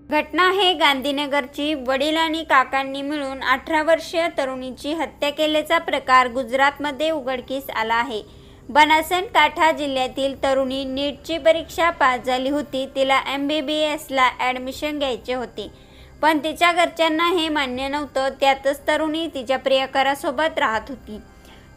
घटना आहे गांधीनगरची। वडील आणि काकांनी मिळून 18 वर्षीय तरुणीची हत्या केल्याचा प्रकार गुजरातमध्ये उघडकीस आला आहे। बनासकांठा जिल्ह्यातील तरुणी नीटची परीक्षा पास झाली होती। तिला MBBSला ॲडमिशन घ्यायचे होते, पण तिच्या घरच्यांना हे मान्य नव्हतं। त्यातच तरुणी तिच्या प्रियकरासोबत राहत होती,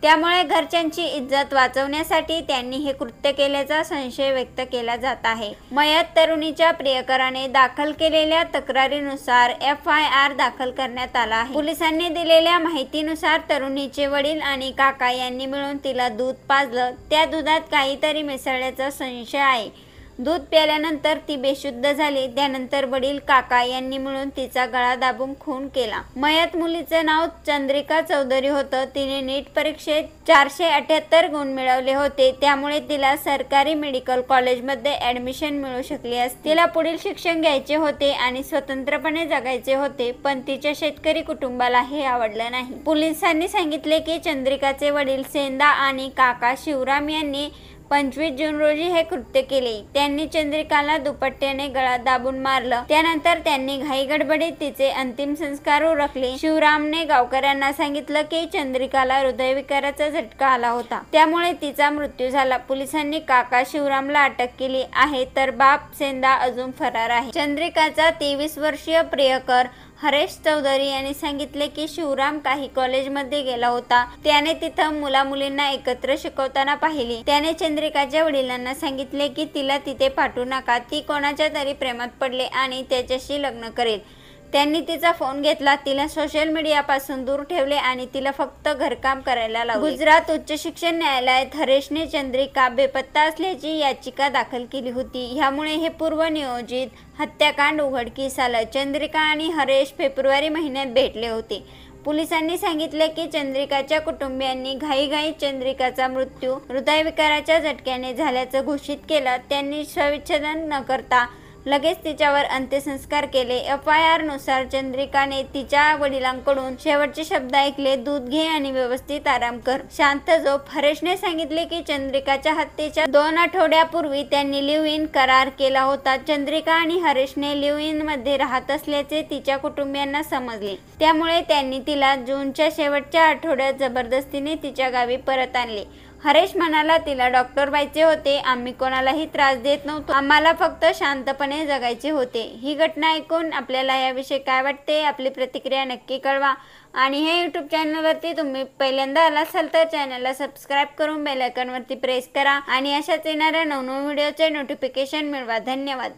त्यामुळे घरच्यांची इज्जत वाचवण्यासाठी त्यांनी हे कृत्य केल्याचा संशय व्यक्त केला जात आहे। मयत तरुणीच्या प्रियकराने दाखल केलेल्या तक्रारीनुसार FIR दाखल करण्यात आला आहे। पोलिसांनी दिलेल्या माहितीनुसार तरुणीचे वडील आणि काका यांनी मिळून तिला दूध पाजलं। त्या दुधात काहीतरी मिसळल्याचा संशय आहे। दूध प्यायल्यानंतर ती बेशुद्ध झाली। त्यानंतर वडील काका यांनी मिळून तिचा गळा दाबून खून केला। मयत मुलीचे नाव चंद्रिका चौधरी होतं। तिने नीट परीक्षेत 478 गुण मिळवले होते, त्यामुळे तिला सरकारी मेडिकल कॉलेजमध्ये ॲडमिशन मिळू शकले असते। तिला पुढील शिक्षण घ्यायचे होते आणि स्वतंत्रपणे जगायचे होते, पण तिच्या शेतकरी कुटुंबाला हे आवडलं नाही। पोलिसांनी सांगितले की चंद्रिकाचे वडील सेंदा आणि काका शिवराम यांनी 25 जून रोजी हे कृत्य केले। त्यांनी चंद्रिकाला दुपट्ट्याने गळा दाबून मारलं। त्यानंतर त्यांनी घाईगडबडीत तिचे अंतिम संस्कार उरकले। शिवरामने गावकऱ्यांना सांगितलं की चंद्रिकाला हृदयविकाराचा झटका आला होता, त्यामुळे तिचा मृत्यू झाला। पोलिसांनी काका शिवरामला अटक केली आहे, तर बाप सेंदा अजून फरार आहे। चंद्रिकाचा 23 वर्षीय प्रियकर हरेश चौधरी यांनी सांगितले की शिवराम काही कॉलेजमध्ये गेला होता। त्याने तिथं मुला-मुलींना एकत्र शिकवताना पाहिली। त्याने चंद्रिकाच्या वडिलांना सांगितले की तिला तिथे पाठवू नका, ती कोणाच्या तरी प्रेमात पडले आणि त्याच्याशी लग्न करेल। त्यांनी तिचा फोन घेतला, तिला सोशल मीडियापासून दूर ठेवले आणि तिला फक्त घरकाम करायला लावले। गुजरात उच्च शिक्षण न्यायालयात हरेशने चंद्रिका बेपत्ता असल्याची याचिका दाखल केली होती। ह्यामुळे हे पूर्वनियोजित हत्याकांड उघडकीस आलं। चंद्रिका आणि हरेश फेब्रुवारी महिन्यात भेटले होते। पोलिसांनी सांगितले की चंद्रिकाच्या कुटुंबियांनी घाईघाईत चंद्रिकाचा मृत्यू हृदयविकाराच्या झटक्याने झाल्याचं घोषित केलं। त्यांनी शवविच्छेदन न करता लगेच तिच्यावर अंत्यसंस्कार केले। FIR नुसार चंद्रिकाने तिच्या वडिलांकडून शेवटचे शब्द ऐकले, दूध घे आणि व्यवस्थित आराम कर, शांत झोप। हरेशने सांगितले की चंद्रिकाच्या हत्येच्या 2 आठवड्यापूर्वी त्यांनी लिव्ह इन करार केला होता। चंद्रिका आणि हरेशने लिव्ह इन मध्ये राहत असल्याचे तिच्या कुटुंबियांना समजले, त्यामुळे त्यांनी तिला जूनच्या शेवटच्या आठवड्यात जबरदस्तीने तिच्या गावी परत आणले। हरेश म्हणाला, तिला डॉक्टर व्हायचे होते, आम्ही कोणालाही त्रास देत नव्हतो, आम्हाला फक्त शांतपणे जगायचे होते। ही घटना ऐकून आपल्याला याविषयी काय वाटते? आपली प्रतिक्रिया नक्की कळवा। आणि हे यूट्यूब चॅनलवरती तुम्ही पहिल्यांदा आला असाल तर चॅनलला सबस्क्राईब करून बेल आयकॉनवरती प्रेस करा आणि अशाच येणाऱ्या नवनवीन व्हिडिओचे नोटिफिकेशन मिळवा। धन्यवाद।